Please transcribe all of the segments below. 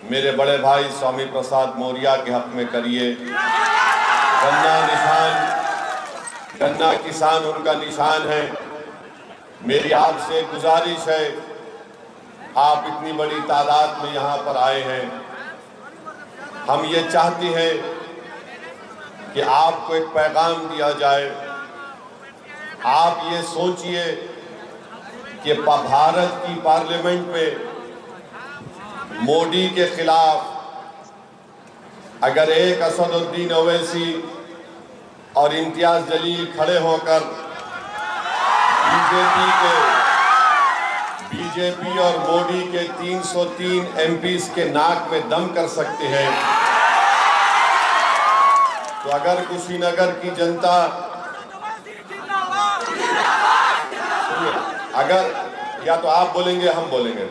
मेरे बड़े भाई स्वामी प्रसाद मौर्य के हक में करिए। गन्ना किसान उनका निशान है। मेरी आपसे गुजारिश है, आप इतनी बड़ी तादाद में यहाँ पर आए हैं, हम ये चाहते हैं कि आपको एक पैगाम दिया जाए। आप ये सोचिए कि भारत की पार्लियामेंट में मोदी के खिलाफ अगर एक असदुद्दीन ओवैसी और इम्तियाज जलील खड़े होकर बीजेपी और मोदी के 303 एमपीज के नाक में दम कर सकते हैं, तो अगर कुशीनगर की जनता या तो आप बोलेंगे हम बोलेंगे।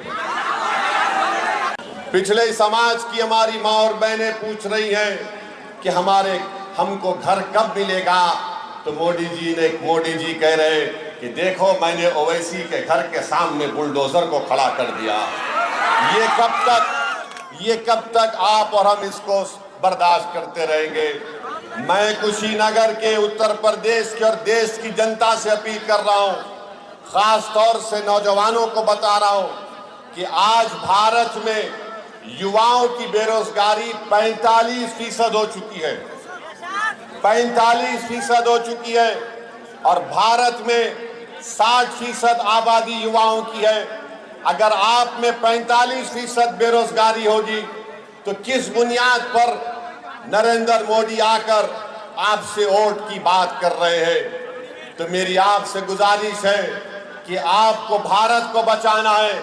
पिछले समाज की हमारी माँ और बहनें पूछ रही हैं कि हमको घर कब मिलेगा, तो मोदी जी कह रहे कि देखो मैंने ओवैसी के घर के सामने बुलडोजर को खड़ा कर दिया। ये कब तक आप और हम इसको बर्दाश्त करते रहेंगे। मैं कुशीनगर के, उत्तर प्रदेश के और देश की जनता से अपील कर रहा हूं, खास तौर से नौजवानों को बता रहा हूं कि आज भारत में युवाओं की बेरोजगारी 45% हो चुकी है। 45% हो चुकी है और भारत में 60% आबादी युवाओं की है। अगर आप में 45% बेरोजगारी होगी तो किस बुनियाद पर नरेंद्र मोदी आकर आपसे वोट की बात कर रहे हैं। तो मेरी आपसे गुजारिश है कि आपको भारत को बचाना है,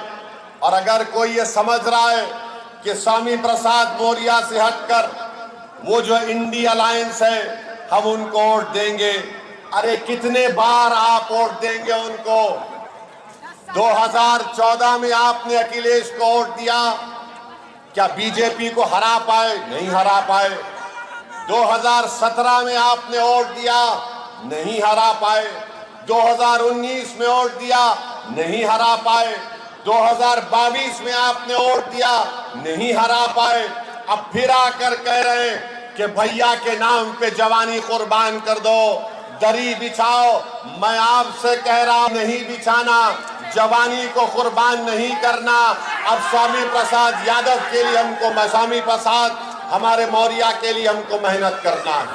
और अगर कोई ये समझ रहा है कि स्वामी प्रसाद मौर्य से हटकर वो जो इंडी अलायंस है हम उनको वोट देंगे, अरे कितने बार आप वोट देंगे उनको। 2014 में आपने अखिलेश को वोट दिया, क्या बीजेपी को हरा पाए? नहीं हरा पाए। 2017 में आपने वोट दिया, नहीं हरा पाए। 2019 में वोट दिया, नहीं हरा पाए। 2022 में आपने वोट दिया, नहीं हरा पाए। अब फिर आकर कह रहे हैं कि भैया के नाम पे जवानी कुर्बान कर दो, दरी बिछाओ। मैं आपसे कह रहा हूं नहीं बिछाना, जवानी को कुर्बान नहीं करना। अब स्वामी प्रसाद यादव के लिए स्वामी प्रसाद हमारे मौर्य के लिए हमको मेहनत करना है।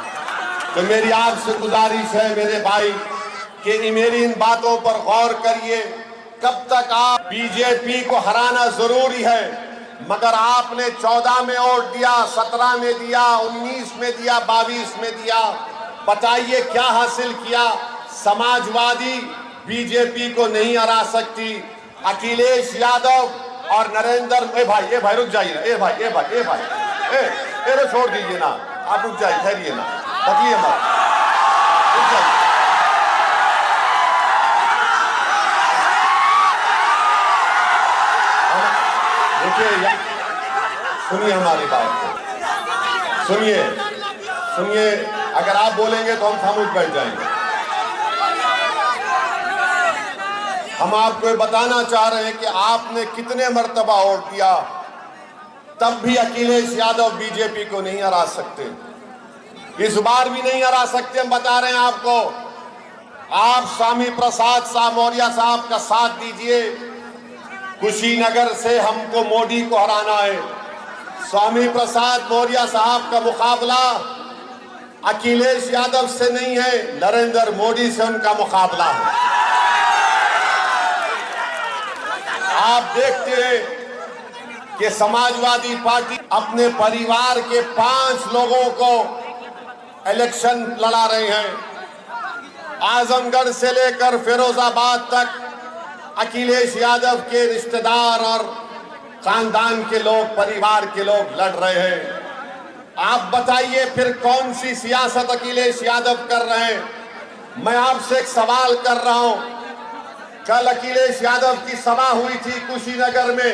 तो मेरी आपसे गुजारिश है मेरे भाई कि मेरी इन बातों पर गौर करिए। कब तक आप बीजेपी को हराना जरूरी है, मगर आपने 14 में वोट दिया, 17 में दिया, 19 में दिया, 22 में दिया। बताइए क्या हासिल किया? समाजवादी बीजेपी को नहीं हरा सकती। अखिलेश यादव और नरेंद्र ए भाई रुक जाइए ना, ए भाई छोड़ दीजिए ना, आप रुक जाइए, ठहरिए ना, बदलिए मत, रुक जाइए। देखिए, सुनिए हमारी बात को, सुनिए। अगर आप बोलेंगे तो हम खामोश बैठ जाएंगे। हम आपको ये बताना चाह रहे हैं कि आपने कितने मर्तबा वोट दिया, तब भी अखिलेश यादव बीजेपी को नहीं हरा सकते। इस बार भी नहीं हरा सकते। हम बता रहे हैं आपको, आप स्वामी प्रसाद मौर्य साहब का साथ दीजिए। कुशीनगर से हमको मोदी को हराना है। स्वामी प्रसाद मौर्य साहब का मुकाबला अखिलेश यादव से नहीं है, नरेंद्र मोदी से उनका मुकाबला है। आप देखते हैं कि समाजवादी पार्टी अपने परिवार के 5 लोगों को इलेक्शन लड़ा रहे हैं। आजमगढ़ से लेकर फिरोजाबाद तक अखिलेश यादव के रिश्तेदार और खानदान के लोग, परिवार के लोग लड़ रहे हैं। आप बताइए फिर कौन सी सियासत अखिलेश यादव कर रहे हैं? मैं आपसे एक सवाल कर रहा हूं। कल अखिलेश यादव की सभा हुई थी कुशीनगर में,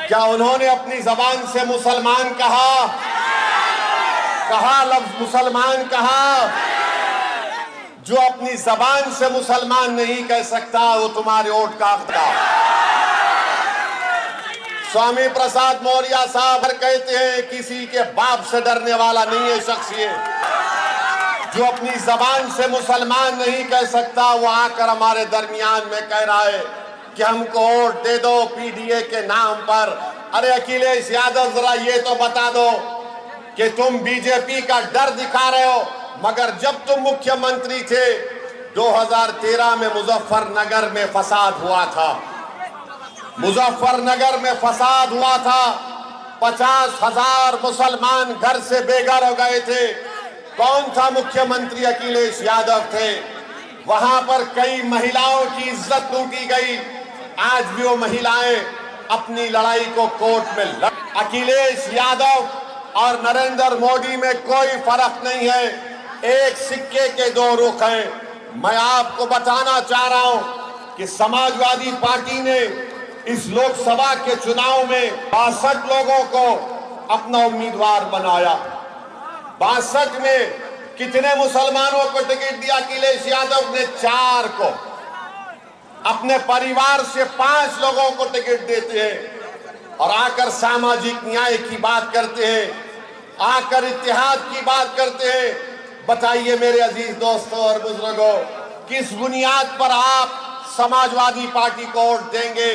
क्या उन्होंने अपनी जबान से मुसलमान कहा? लफ्ज मुसलमान कहा? जो अपनी जबान से मुसलमान नहीं कह सकता वो तुम्हारे वोट का हकदार। स्वामी प्रसाद मौर्य साहब कहते हैं किसी के बाप से डरने वाला नहीं है शख्स ये, जो अपनी जबान से मुसलमान नहीं कह सकता वो आकर हमारे दरमियान में कह रहा है कि हमको वोट दे दो पीडीए के नाम पर। अरे अखिलेश यादव जरा ये तो बता दो कि तुम बीजेपी का डर दिखा रहे हो, मगर जब तुम मुख्यमंत्री थे 2013 में मुजफ्फरनगर में फसाद हुआ था, मुजफ्फरनगर में फसाद हुआ था, 50,000 मुसलमान घर से बेघर हो गए थे। कौन था मुख्यमंत्री? अखिलेश यादव थे। वहां पर कई महिलाओं की इज्जत लूटी गई। आज भी वो महिलाएं अपनी लड़ाई को कोर्ट में लड़। अखिलेश यादव और नरेंद्र मोदी में कोई फर्क नहीं है, एक सिक्के के दो रुख हैं। मैं आपको बताना चाह रहा हूं कि समाजवादी पार्टी ने इस लोकसभा के चुनाव में 62 लोगों को अपना उम्मीदवार बनाया। 62 में कितने मुसलमानों को टिकट दिया? अखिलेश यादव ने 4 को। अपने परिवार से 5 लोगों को टिकट देते हैं और आकर सामाजिक न्याय की बात करते हैं, आकर इत्तेहाद की बात करते हैं। बताइए मेरे अजीज दोस्तों और बुजुर्गों, किस बुनियाद पर आप समाजवादी पार्टी को वोट देंगे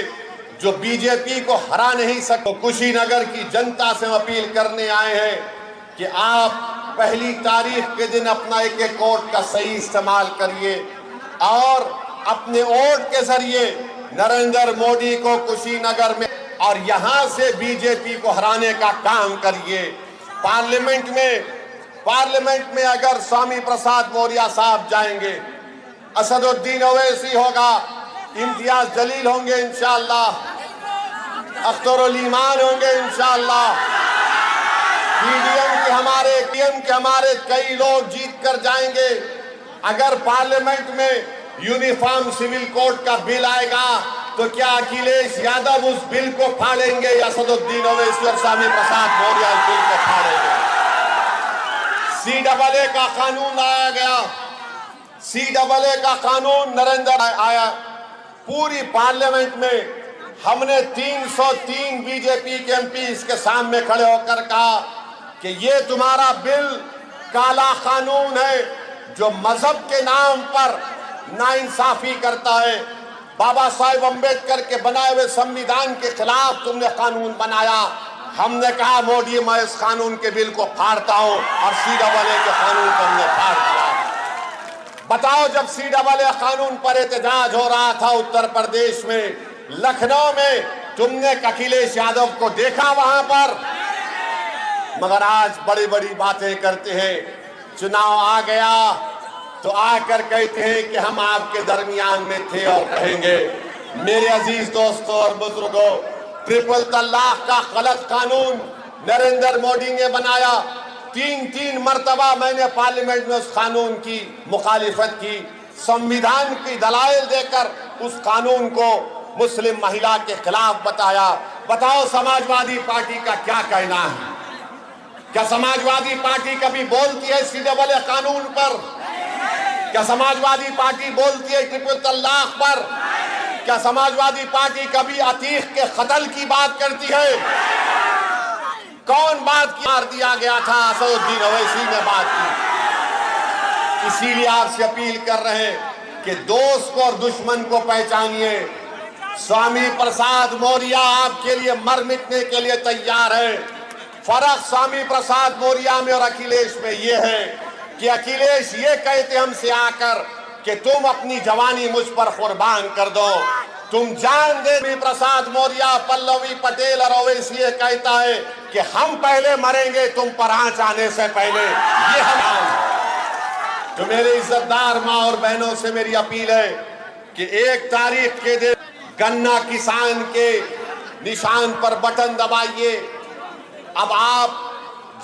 जो बीजेपी को हरा नहीं सकते? कुशीनगर की जनता से अपील करने आए हैं कि आप पहली तारीख के दिन अपना एक वोट का सही इस्तेमाल करिए और अपने वोट के जरिए नरेंद्र मोदी को कुशीनगर में और यहां से बीजेपी को हराने का काम करिए। पार्लियामेंट में अगर स्वामी प्रसाद मौर्य साहब जाएंगे, असदुद्दीन ओवैसी होगा, इम्तियाज जलील होंगे इंशाअल्लाह, अख्तरुल ईमान होंगे इंशाअल्लाह, पीडीएम के हमारे कई लोग जीत कर जाएंगे। अगर पार्लियामेंट में यूनिफॉर्म सिविल कोड का बिल आएगा तो क्या अखिलेश यादव उस बिल को फाड़ेंगे या असदुद्दीन ओवैसी और स्वामी प्रसाद मौर्य उस बिल को फाड़ेंगे? CAA का कानून लाया गया, CAA का कानून नरेंद्र आया। पूरी पार्लियामेंट में हमने 303 बीजेपी के एमपी इसके सामने खड़े होकर कहा कि ये तुम्हारा बिल काला कानून है जो मजहब के नाम पर नाइंसाफी करता है। बाबा साहेब अम्बेडकर के बनाए हुए संविधान के खिलाफ तुमने कानून बनाया। हमने कहा मोदी मैं इस कानून के बिल को फाड़ता हूं और CAA के कानून को हमने फाड़ दिया। बताओ, जब CAA कानून पर एहतजाज हो रहा था उत्तर प्रदेश में, लखनऊ में, तुमने अखिलेश यादव को देखा वहां पर? मगर आज बड़ी बड़ी बातें करते हैं। चुनाव आ गया तो आकर कहते हैं कि हम आपके दरमियान में थे और कहेंगे। मेरे अजीज दोस्तों और बुजुर्गों, ट्रिपल तलाक का गलत कानून नरेंद्र मोदी ने बनाया। 3 मर्तबा मैंने पार्लियामेंट में उस कानून की मुखालिफत की, संविधान की दलाइल देकर उस कानून को मुस्लिम महिला के खिलाफ बताया। बताओ समाजवादी पार्टी का क्या कहना है? क्या समाजवादी पार्टी कभी बोलती है CAA कानून पर? क्या समाजवादी पार्टी बोलती है ट्रिपल तलाक पर? क्या समाजवादी पार्टी कभी अतीक के कत्ल की बात करती है? कौन बात की? मार दिया गया था, असदुद्दीन ओवैसी ने बात की। इसीलिए आपसे अपील कर रहे हैं कि दोस्त को और दुश्मन को पहचानिए। स्वामी प्रसाद मौर्य आपके लिए मर मिटने के लिए तैयार है। फर्क स्वामी प्रसाद मौर्य में और अखिलेश में ये है कि अखिलेश ये कहते हमसे आकर कि तुम अपनी जवानी मुझ पर कुर्बान कर दो, तुम जान दे। स्वामी प्रसाद मौर्य, पल्लवी पटेल और ओवैसी ये कहता है कि हम पहले मरेंगे तुम पर आंच आने से पहले। ये हम तो मेरे इज्जतदार माँ और बहनों से मेरी अपील है कि 1 तारीख के दिन गन्ना किसान के निशान पर बटन दबाइए। अब आप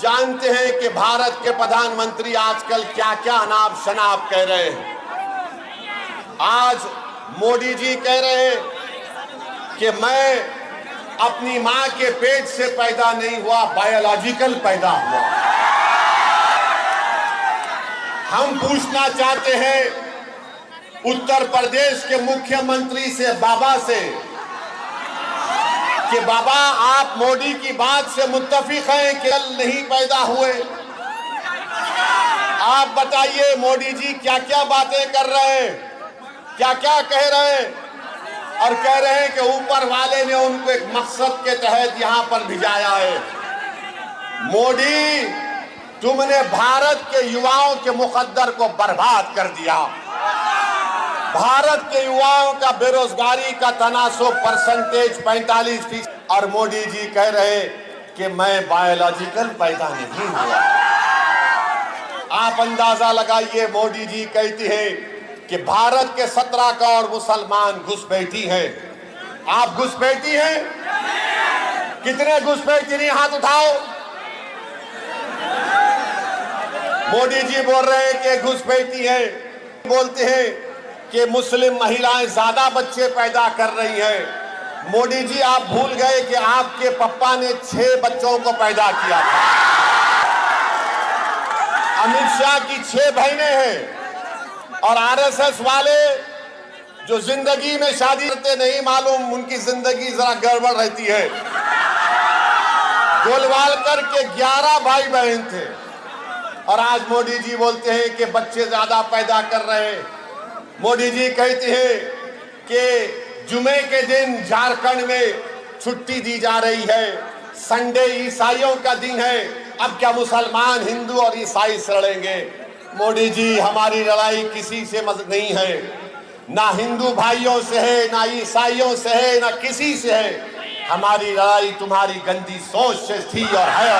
जानते हैं कि भारत के प्रधानमंत्री आजकल क्या क्या अनाप शनाप कह रहे हैं। आज मोदी जी कह रहे हैं कि मैं अपनी मां के पेट से पैदा नहीं हुआ, बायोलॉजिकल पैदा हुआ। हम पूछना चाहते हैं उत्तर प्रदेश के मुख्यमंत्री से, बाबा से, कि बाबा आप मोदी की बात से मुत्तफिक हैं कि कल नहीं पैदा हुए। आप बताइए मोदी जी क्या क्या बातें कर रहे हैं, क्या क्या कह रहे हैं, और कह रहे हैं कि ऊपर वाले ने उनको एक मकसद के तहत यहां पर भिजाया है। मोदी, तुमने भारत के युवाओं के मुकद्दर को बर्बाद कर दिया। भारत के युवाओं का बेरोजगारी का तनासुब परसेंटेज 45%, और मोदी जी कह रहे कि मैं बायोलॉजिकल पैदा नहीं हुआ। आप अंदाजा लगाइए, मोदी जी कहती है कि भारत के 17 करोड़ मुसलमान घुसपैठी हैं। आप घुसपैठी हैं? कितने घुसपैठी नहीं, हाथ उठाओ। मोदी जी बोल रहे हैं कि घुसपैठी है। बोलते हैं कि मुस्लिम महिलाएं ज्यादा बच्चे पैदा कर रही हैं। मोदी जी आप भूल गए कि आपके पप्पा ने 6 बच्चों को पैदा किया था। अमित शाह की 6 बहनें हैं, और आरएसएस वाले जो जिंदगी में शादी करते नहीं, मालूम उनकी जिंदगी जरा गड़बड़ रहती है। गोलवालकर के 11 भाई बहन थे, और आज मोदी जी बोलते हैं कि बच्चे ज्यादा पैदा कर रहे हैं। मोदी जी कहते हैं कि जुमे के दिन झारखंड में छुट्टी दी जा रही है, संडे ईसाइयों का दिन है। अब क्या मुसलमान, हिंदू और ईसाई से लड़ेंगे? मोदी जी, हमारी लड़ाई किसी से नहीं है, ना हिंदू भाइयों से है, ना ईसाइयों से है, ना किसी से है। हमारी लड़ाई तुम्हारी गंदी सोच से थी और है।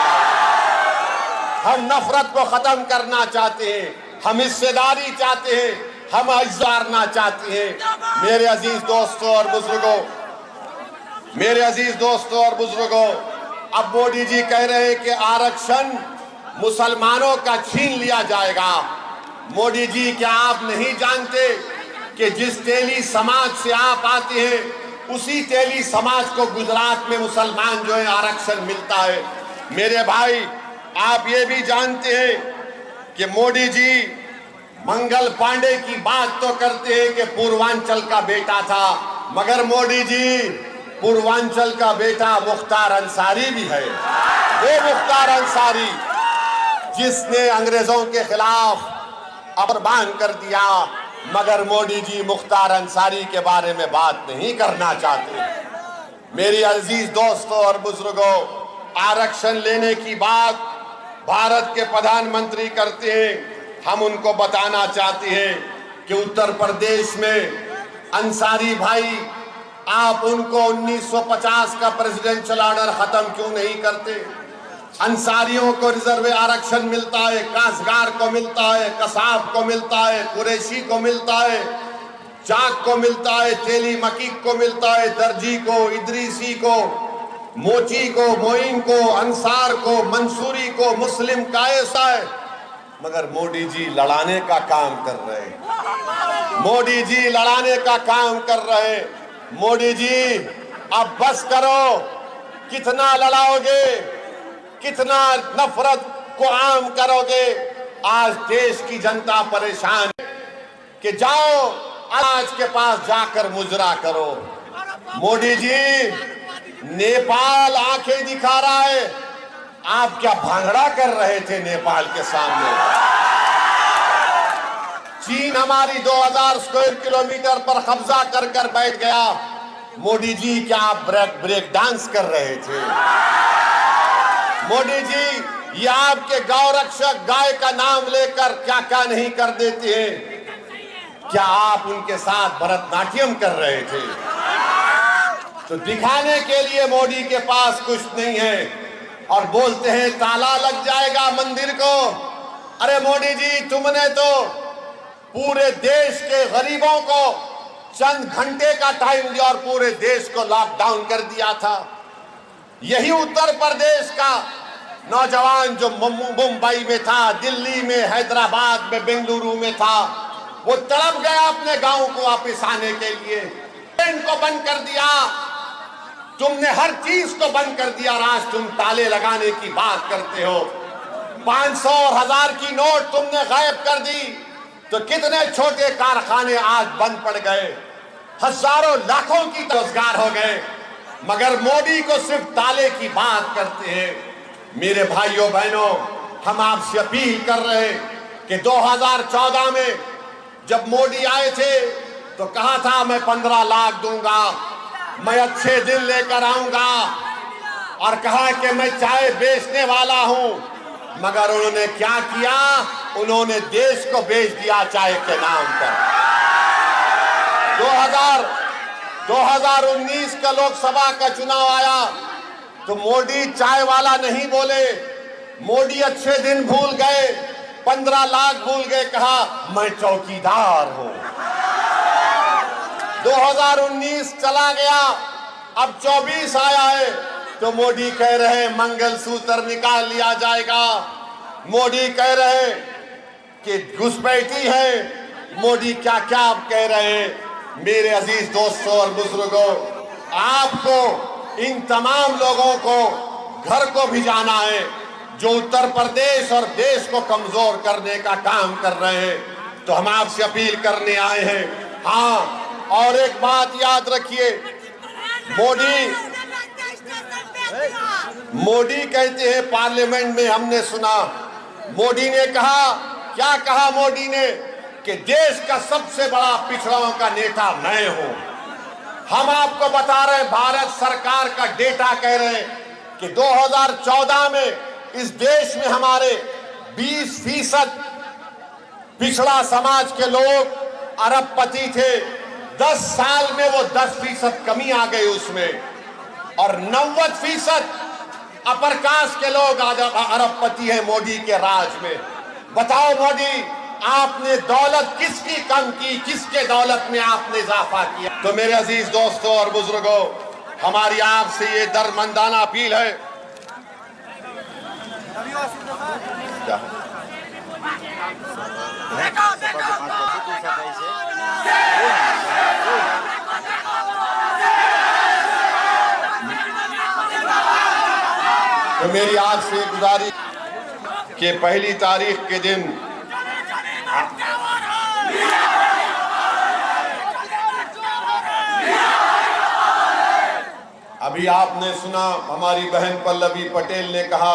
हम नफरत को खत्म करना चाहते हैं, हम हिस्सेदारी चाहते हैं, हम इज़्ज़ारना चाहते हैं। मेरे अजीज दोस्तों और बुजुर्गों, मेरे अजीज दोस्तों और बुजुर्गों, अब मोदी जी कह रहे हैं कि आरक्षण मुसलमानों का छीन लिया जाएगा। मोदी जी, क्या आप नहीं जानते कि जिस तेली समाज से आप आते हैं, उसी तेली समाज को गुजरात में मुसलमान जो है आरक्षण मिलता है। मेरे भाई, आप ये भी जानते हैं कि मोदी जी मंगल पांडे की बात तो करते हैं कि पूर्वांचल का बेटा था, मगर मोदी जी पूर्वांचल का बेटा मुख्तार अंसारी भी है। वो मुख्तार अंसारी जिसने अंग्रेजों के खिलाफ कुर्बान कर दिया, मगर मोदी जी मुख्तार अंसारी के बारे में बात नहीं करना चाहते। मेरी अजीज दोस्तों और बुजुर्गों, आरक्षण लेने की बात भारत के प्रधानमंत्री करते हैं। हम उनको बताना चाहते हैं कि उत्तर प्रदेश में अंसारी भाई, आप उनको 1950 का प्रेसिडेंशियल ऑर्डर खत्म क्यों नहीं करते? अंसारियों को रिजर्व आरक्षण मिलता है, काश्तकार को मिलता है, कसाब को मिलता है, कुरैशी को मिलता है, चाक को मिलता है, तेली मकीक को मिलता है, दर्जी को, इदरीसी को, मोची को, मोइन को, अंसार को, मंसूरी को, मुस्लिम का ऐसा है। मगर मोदी जी लड़ाने का काम कर रहे हैं। मोदी जी लड़ाने का काम कर रहे हैं। मोदी जी, अब बस करो, कितना लड़ाओगे, कितना नफरत को आम करोगे? आज देश की जनता परेशान कि जाओ आज के पास जाकर मुजरा करो। मोदी जी, नेपाल आंखें दिखा रहा है, आप क्या भांगड़ा कर रहे थे नेपाल के सामने? चीन हमारी 2000 स्क्वायर किलोमीटर पर कब्जा कर कर बैठ गया। मोदी जी, क्या आप ब्रेक डांस कर रहे थे? मोदी जी, ये आपके गौ रक्षक गाय का नाम लेकर क्या क्या नहीं कर देते हैं? क्या आप उनके साथ भरतनाट्यम कर रहे थे? तो दिखाने के लिए मोदी के पास कुछ नहीं है, और बोलते हैं ताला लग जाएगा मंदिर को। अरे मोदी जी, तुमने तो पूरे देश के गरीबों को चंद घंटे का टाइम दिया और पूरे देश को लॉकडाउन कर दिया था। यही उत्तर प्रदेश का नौजवान जो मुंबई में था, दिल्ली में, हैदराबाद में, बेंगलुरु में था, वो तड़प गया अपने गांव को वापस आने के लिए। ट्रेन को बंद कर दिया, तुमने हर चीज को बंद कर दिया। आज तुम ताले लगाने की बात करते हो। 500 और 1000 की नोट तुमने गायब कर दी, तो कितने छोटे कारखाने आज बंद पड़ गए, हजारों लाखों की रोजगार हो गए। मगर मोदी को सिर्फ ताले की बात करते हैं। मेरे भाइयों बहनों, हम आपसे अपील कर रहे हैं कि 2014 में जब मोदी आए थे तो कहा था मैं 15 लाख दूंगा, मैं अच्छे दिन लेकर आऊंगा, और कहा कि मैं चाय बेचने वाला हूं। मगर उन्होंने क्या किया? उन्होंने देश को बेच दिया चाय के नाम पर। 2019 का लोकसभा का चुनाव आया तो मोदी चाय वाला नहीं बोले, मोदी अच्छे दिन भूल गए, 15 लाख भूल गए, कहा मैं चौकीदार हूं। 2019 चला गया, अब 24 आया है तो मोदी कह रहे मंगलसूत्र निकाल लिया जाएगा, मोदी कह रहे कि घुसपैठी है, मोदी क्या क्या आप कह रहे हैं। मेरे अजीज दोस्तों और बुजुर्गों, आपको इन तमाम लोगों को घर को भी जाना है जो उत्तर प्रदेश और देश को कमजोर करने का काम कर रहे हैं। तो हम आपसे अपील करने आए हैं। हाँ, और एक बात याद रखिए, मोदी कहते हैं पार्लियामेंट में, हमने सुना मोदी ने कहा, क्या कहा मोदी ने, कि देश का सबसे बड़ा पिछड़ों का नेता मैं हूं। हम आपको बता रहे हैं, भारत सरकार का डेटा कह रहे हैं कि 2014 में इस देश में हमारे 20% पिछड़ा समाज के लोग अरबपति थे। 10 साल में वो 10% कमी आ गई उसमें, और 90% अपर कास्ट के लोग आज अरबपति हैं मोदी के राज में। बताओ मोदी, आपने दौलत किसकी कम की, किसके दौलत में आपने इजाफा किया? तो मेरे अजीज दोस्तों और बुजुर्गों, हमारी आपसे ये दरमंदाना अपील है। तो मेरी आपसे गुजारिश कि पहली तारीख के दिन अभी आपने सुना हमारी बहन पल्लवी पटेल ने कहा,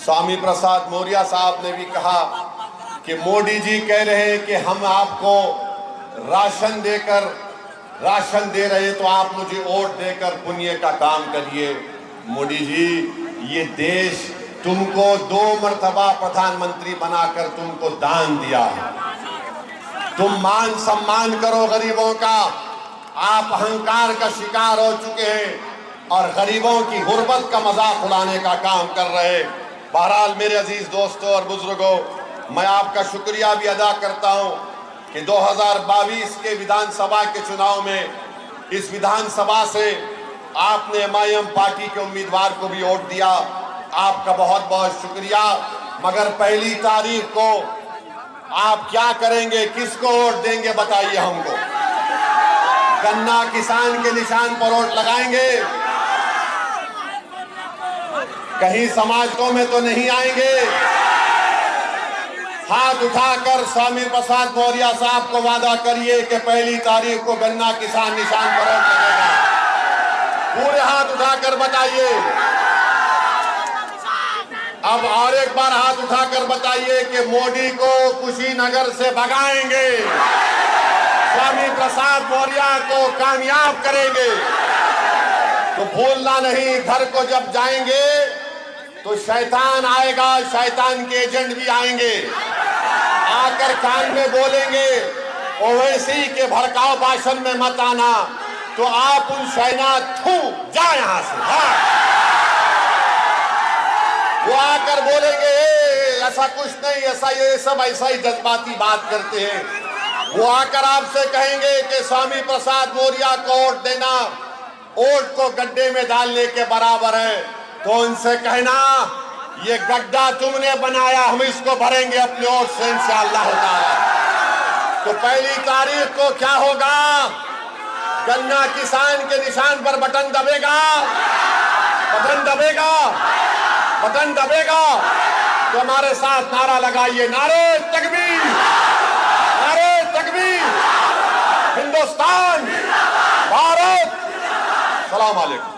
स्वामी प्रसाद मौर्य साहब ने भी कहा कि मोदी जी कह रहे हैं कि हम आपको राशन दे रहे तो आप मुझे वोट देकर पुण्य का काम करिए। मोदी जी, ये देश तुमको 2 मर्तबा प्रधानमंत्री बनाकर तुमको दान दिया है। तुम मान सम्मान करो गरीबों का। आप अहंकार का शिकार हो चुके हैं और गरीबों की गुर्बत का मजाक उड़ाने का काम कर रहे हैं। बहरहाल मेरे अजीज दोस्तों और बुजुर्गों, मैं आपका शुक्रिया भी अदा करता हूं कि 2022 के विधानसभा के चुनाव में इस विधानसभा से आपने एमआईएम पार्टी के उम्मीदवार को भी वोट दिया। आपका बहुत बहुत शुक्रिया। मगर पहली तारीख को आप क्या करेंगे, किसको वोट देंगे, बताइए हमको। गन्ना किसान के निशान पर वोट लगाएंगे? कहीं समाजों में तो नहीं आएंगे? हाथ उठाकर स्वामी प्रसाद मौर्य साहब को वादा करिए कि पहली तारीख को गन्ना किसान निशान पर वोट लगेगा। पूरे हाथ उठाकर बताइए। अब और एक बार हाथ उठाकर बताइए कि मोदी को कुशीनगर से भगाएंगे, स्वामी प्रसाद मौर्य को कामयाब करेंगे। तो भूलना नहीं, घर को जब जाएंगे तो शैतान आएगा, शैतान के एजेंट भी आएंगे, आकर कान में बोलेंगे ओवैसी के भड़काऊ भाषण में मत आना। तो आप उन शैतान थू जा यहां से। हाँ, वो आकर बोलेंगे ऐसा कुछ नहीं, ऐसा ये सब ऐसा ही जज्बाती बात करते हैं। वो आकर आपसे कहेंगे कि स्वामी प्रसाद मौर्य को वोट देना वोट को गड्ढे में डालने के बराबर है। तो उनसे कहना ये गड्ढा तुमने बनाया, हम इसको भरेंगे अपने वोट से इंशाअल्लाह ताला। तो पहली तारीख को क्या होगा? गन्ना किसान के निशान पर बटन दबेगा, बटन दबेगा, बटन दबेगा। तो हमारे साथ नारा लगाइए, नारे तकबीर, नारे तकबीर, हिंदुस्तान, भारत, सलाम अलैकुम।